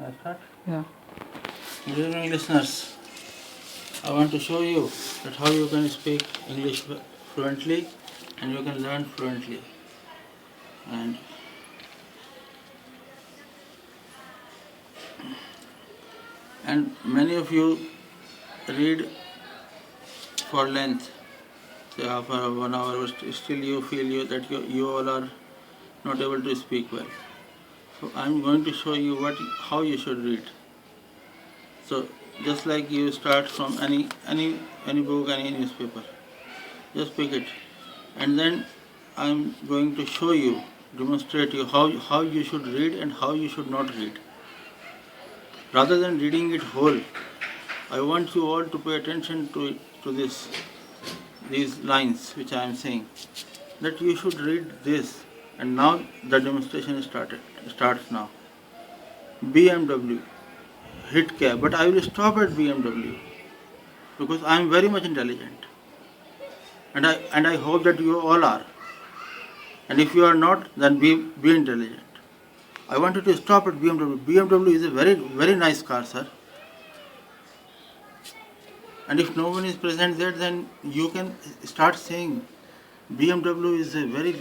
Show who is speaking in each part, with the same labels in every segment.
Speaker 1: I start?
Speaker 2: Yeah.
Speaker 1: Good evening, listeners. I want to show you that how you can speak English fluently and you can learn fluently. And many of you read for length, say half an hour, 1 hour, but still you feel that you all are not able to speak well. So I'm going to show you how you should read. So just like you start from any book, any newspaper, just pick it, and then I'm going to show you, demonstrate you how you should read and how you should not read. Rather than reading it whole, I want you all to pay attention to these lines which I am saying. That you should read this, and now the demonstration starts now. BMW, hit cab, but I will stop at BMW because I am very much intelligent, and I hope that you all are. And if you are not, then be intelligent. I wanted to stop at BMW. BMW is a very nice car, sir. And if no one is present there, then you can start saying BMW is a very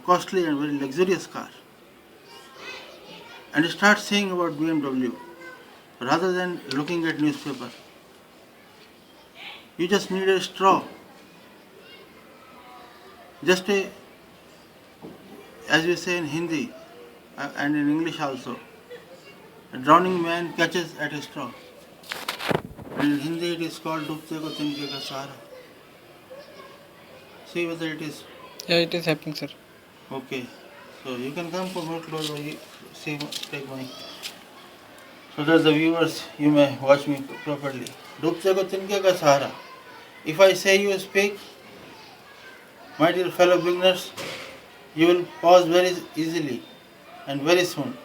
Speaker 1: costly and very luxurious car. And start saying about BMW rather than looking at newspaper. You just need a straw. Just as we say in Hindi and in English also, a drowning man catches at a straw. And in Hindi it is called Dubte ko tinke ka sahara. See whether it is.
Speaker 2: Yeah, it is happening, sir.
Speaker 1: Okay. So you can come for more close or see, take my. So that the viewers, you may watch me properly. Dubte ko tinke ka sahara. If I say you speak, my dear fellow beginners, you will pause very easily and very soon.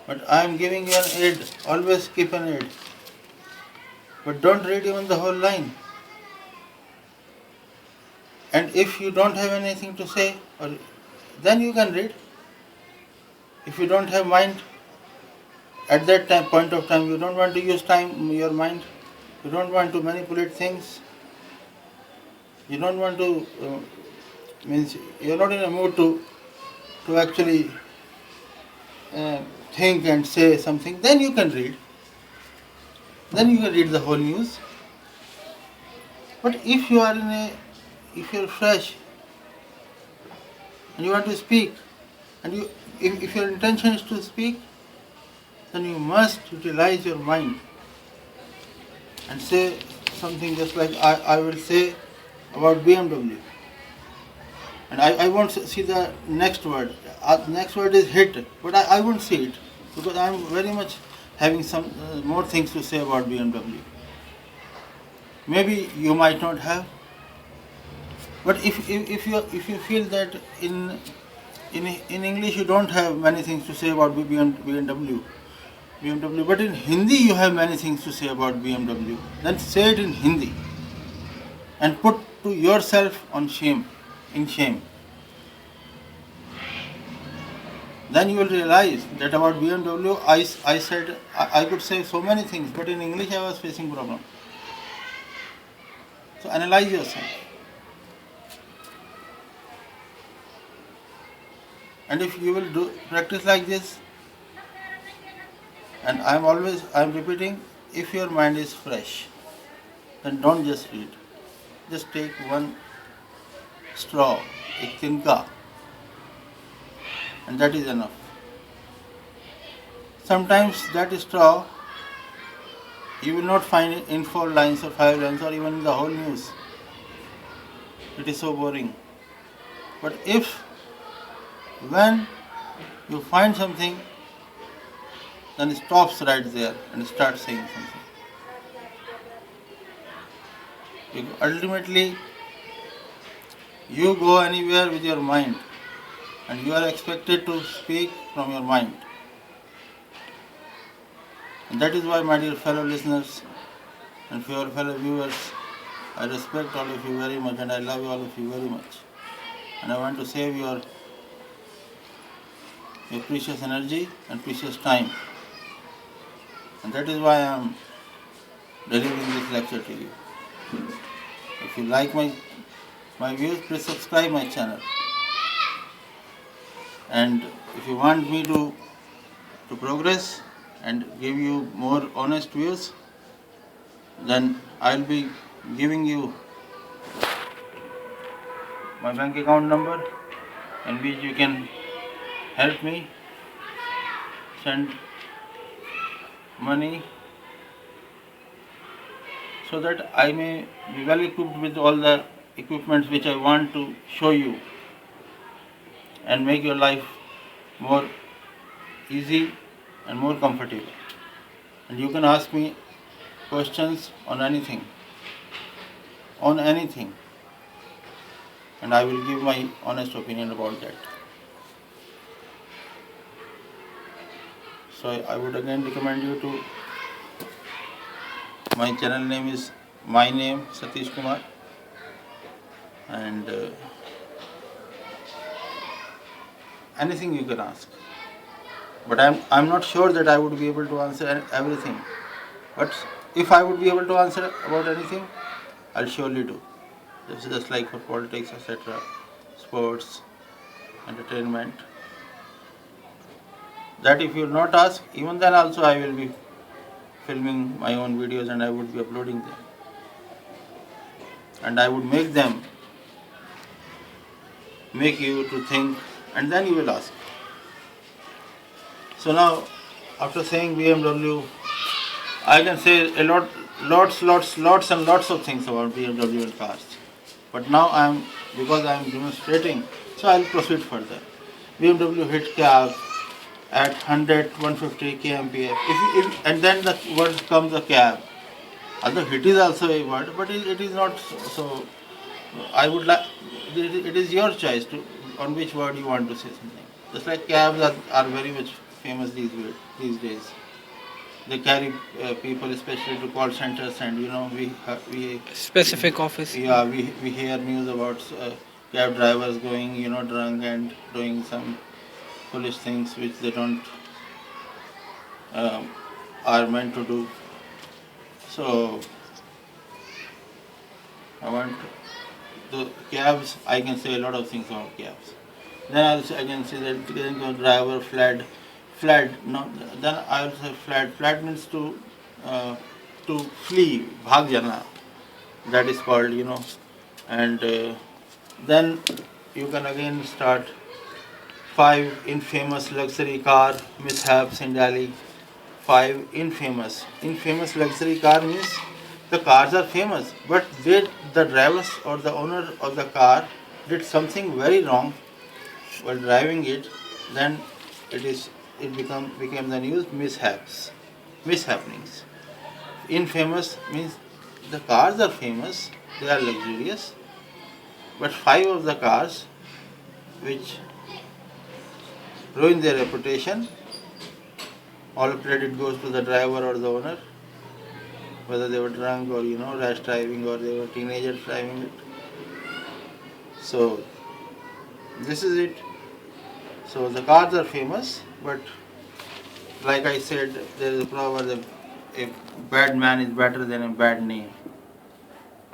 Speaker 1: But I am giving you an aid. Always keep an aid. But don't read even the whole line. And if you don't have anything to say, then you can read. If you don't have mind, at that point of time, you don't want to use your mind, you don't want to manipulate things, you don't want to, means you're not in a mood to actually think and say something, then you can read. Then you can read the whole news. But if you're fresh and you want to speak, and if your intention is to speak, then you must utilize your mind and say something just like I will say about BMW. And I won't see the next word. Next word is hit, but I won't see it because I am very much having some more things to say about BMW. Maybe you might not have, but if you feel that in English you don't have many things to say about BMW, but in Hindi you have many things to say about BMW, then say it in Hindi and put to yourself in shame. Then you will realize that about BMW I said I could say so many things, but in English I was facing problem. So analyze yourself. And if you will practice like this, and I'm repeating, if your mind is fresh, then don't just read. Just take one straw, a tinka, and that is enough. Sometimes that straw you will not find it in 4 lines or 5 lines or even in the whole news. It is so boring. But when you find something, then it stops right there and starts saying something. Ultimately, you go anywhere with your mind, and you are expected to speak from your mind. And that is why, my dear fellow listeners and fellow viewers, I respect all of you very much and I love all of you very much. And I want to save your precious energy and precious time. And that is why I am delivering this lecture to you. If you like my views, please subscribe my channel. And if you want me to progress and give you more honest views, then I'll be giving you my bank account number, in which you can help me send money so that I may be well equipped with all the equipments which I want to show you and make your life more easy and more comfortable. And you can ask me questions on anything, and I will give my honest opinion about that. So I would again recommend you to, my channel name is my name Satish Kumar, and anything you can ask. But I'm not sure that I would be able to answer everything. But if I would be able to answer about anything, I'll surely do. This is just like for politics, etc., sports, entertainment. That if you will not ask, even then also I will be filming my own videos and I would be uploading them. And I would make you to think, and then you will ask. So now, after saying BMW, I can say lots and lots of things about BMW and cars. But now because I am demonstrating, so I will proceed further. BMW hit cab at 100, 150 kmph. And then the word comes the cab. Although hit is also a word, but it is not so. I would like, it is your choice on which word you want to say something. Just like cabs are very much famous these days. They carry people, especially to call centers, and we
Speaker 2: specific office.
Speaker 1: Yeah, we hear news about cab drivers going drunk and doing some foolish things which they don't are meant to do. So I want the cabs. I can say a lot of things about cabs. Then I can say that the driver fled. No, then I will say fled. Fled means to flee, bhag jana. That is called, and then you can again start 5 infamous luxury car mishaps in Delhi. 5 infamous luxury car means the cars are famous, but the drivers or the owner of the car did something very wrong while driving it. Then it became the news. Mishappenings. Infamous means the cars are famous, they are luxurious, but 5 of the cars which ruin their reputation, all credit goes to the driver or the owner, whether they were drunk or rash driving or they were teenagers driving it. So this is it. So the cars are famous, but like I said, there is a proverb that a bad man is better than a bad name.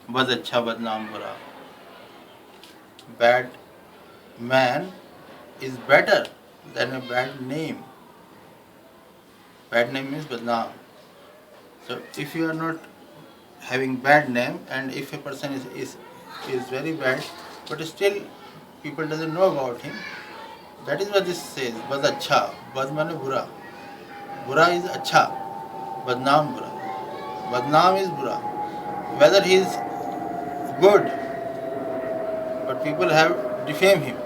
Speaker 1: Bad अच्छा बदनाम बुरा. Bad man is better than a bad name. Bad name means badnaam. So if you are not having bad name, and if a person is very bad, but still people doesn't know about him, that is what this says. Bad अच्छा, bad mane bura. Bura is अच्छा, badnaam bura. Badnaam is bura. Whether he is good, but people have defamed him.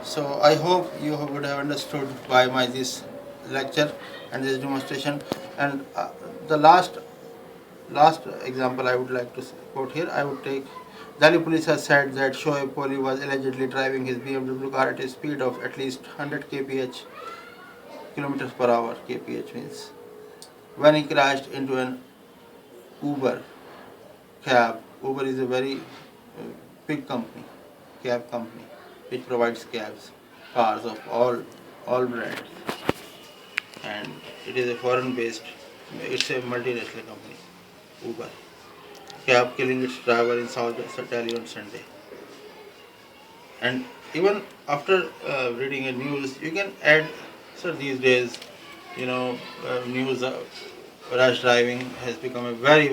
Speaker 1: So I hope you would have understood by my this lecture and this demonstration. And the last example I would like to quote here, I would take. Delhi police has said that Shoaib Kohli was allegedly driving his BMW car at a speed of at least 100 kilometers per hour. kph means when he crashed into an Uber cab. Uber is a very big company, cab company, which provides cars of all brands. And it is a foreign based, it's a multinational company, Uber. Cab killing its driver in South Italy on Sunday. And even after reading a news, you can add, sir, these days, news rash driving has become a um, very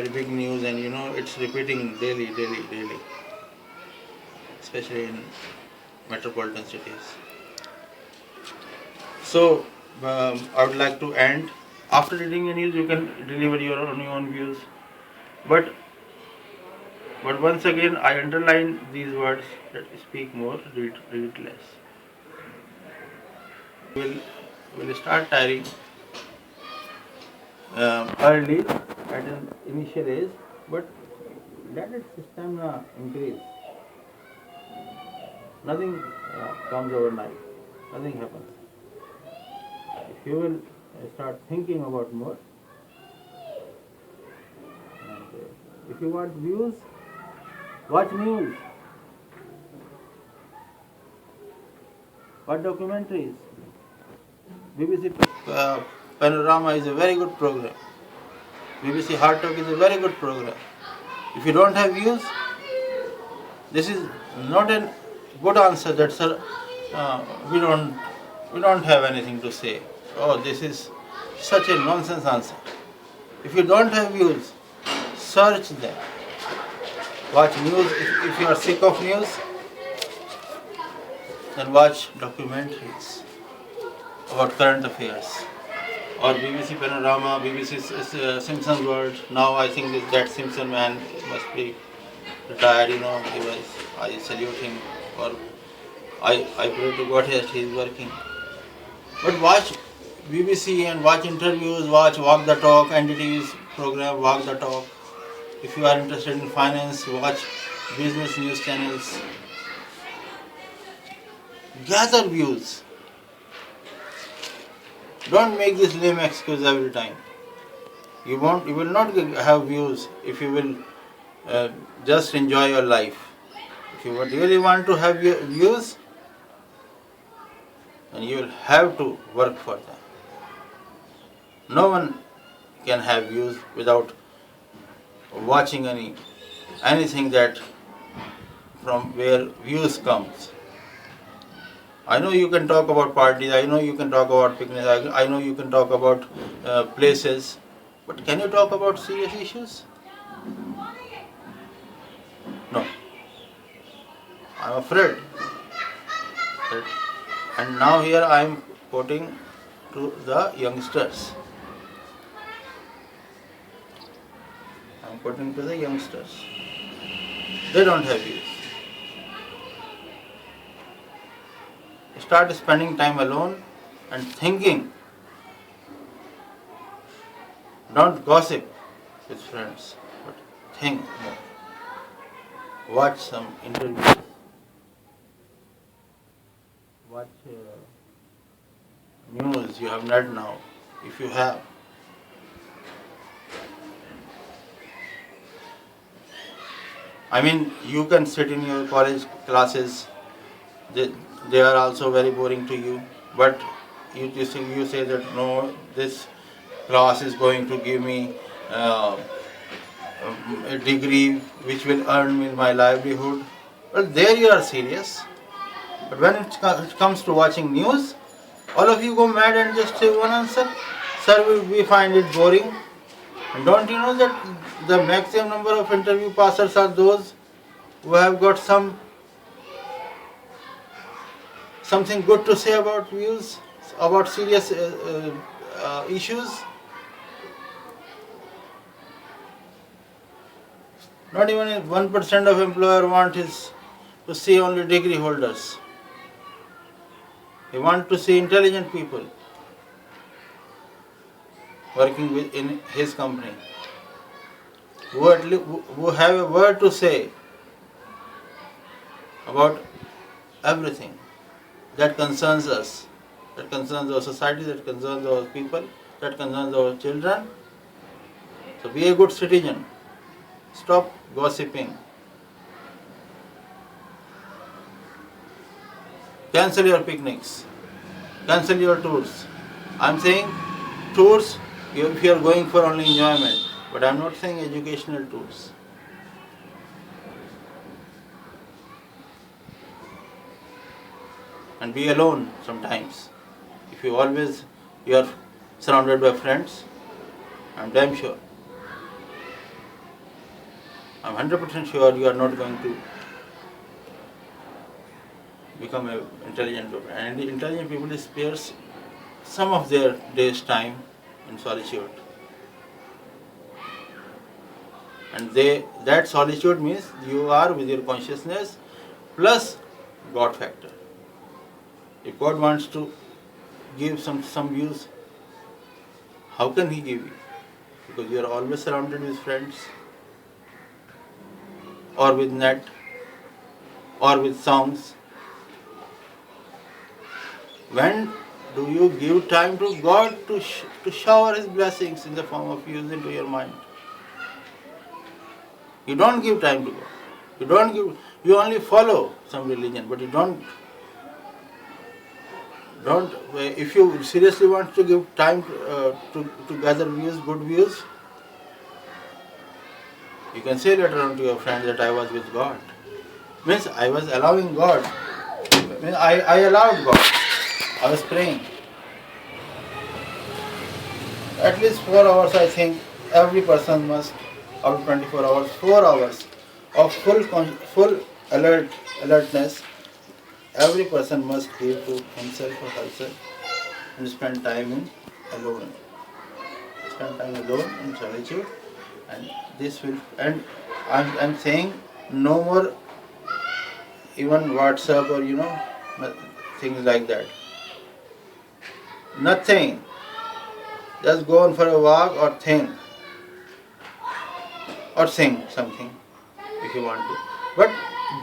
Speaker 1: big news, and it's repeating daily, especially in metropolitan cities. So I would like to end. After reading the news, you can deliver your own views. But once again, I underline these words that speak more, read less. We'll start tiring early at an initial age, but let its stamina increase. Nothing comes overnight. Nothing happens. If you will start thinking about more, and if you want views, watch news, watch documentaries. BBC Panorama is a very good program. BBC Hard Talk is a very good program. If you don't have views, this is not a good answer that, sir, we don't have anything to say. Oh, this is such a nonsense answer. If you don't have views, search them. Watch news. If you are sick of news, then watch documentaries about current affairs. Or BBC Panorama, BBC Simpson's World. Now I think that Simpson man must be retired, I salute him, or I pray to God that he is working. But watch BBC and watch interviews, watch Walk the Talk, NDTV's program Walk the Talk. If you are interested in finance, watch business news channels. Gather views. Don't make this lame excuse every time. You will not have views if you will just enjoy your life. If you really want to have views, then you will have to work for them. No one can have views without watching anything that from where views comes. I know you can talk about parties, I know you can talk about picnics, I know you can talk about places, but can you talk about serious issues? No. I'm afraid that, and now here I am quoting to the youngsters. I'm quoting to the youngsters. They don't have views. Start spending time alone and thinking. Don't gossip with friends, but think more. Watch some interviews. Watch news. You have net now, if you have. I mean, you can sit in your college classes. They are also very boring to you, but you say that no, this class is going to give me a degree which will earn me my livelihood. Well, there you are serious. But when it comes to watching news, all of you go mad and just say one answer. Sir, we find it boring. And don't you know that the maximum number of interview passers are those who have got something good to say about views, about serious issues? Not even 1% of employer want to see only degree holders. They want to see intelligent people working in his company, who have a word to say about everything that concerns us, that concerns our society, that concerns our people, that concerns our children. So be a good citizen. Stop gossiping. Cancel your picnics. Cancel your tours. I'm saying tours if you are going for only enjoyment, but I'm not saying educational tours. And be alone sometimes. If you are surrounded by friends, I'm damn sure, I'm 100% sure you are not going to become an intelligent people. And the intelligent people spares some of their day's time in solitude. And that solitude means you are with your consciousness plus God factor. If God wants to give some views, how can He give you? Because you are always surrounded with friends, or with net, or with songs. When do you give time to God to shower His blessings in the form of views into your mind? You don't give time to God. You only follow some religion, but you don't, if you seriously want to give time to gather views, good views, you can say later on to your friends that I was with God. Means I was allowing God. Means I allowed God. I was praying. At least 4 hours, I think every person must, out of 24 hours, 4 hours of full alertness, every person must give to himself or herself and spend time in alone. Spend time alone in solitude, and this will. And I'm saying no more even WhatsApp or things like that. Nothing. Just go on for a walk or think or sing something if you want to. But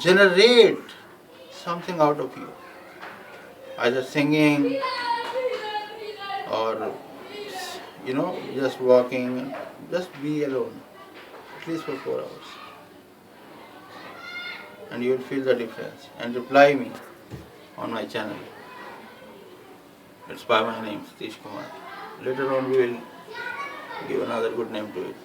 Speaker 1: generate something out of you. Either singing or just walking. Just be alone. At least for 4 hours. And you will feel the difference. And reply me on my channel. It's by my name, Satish Kumar. Later on we will give another good name to it.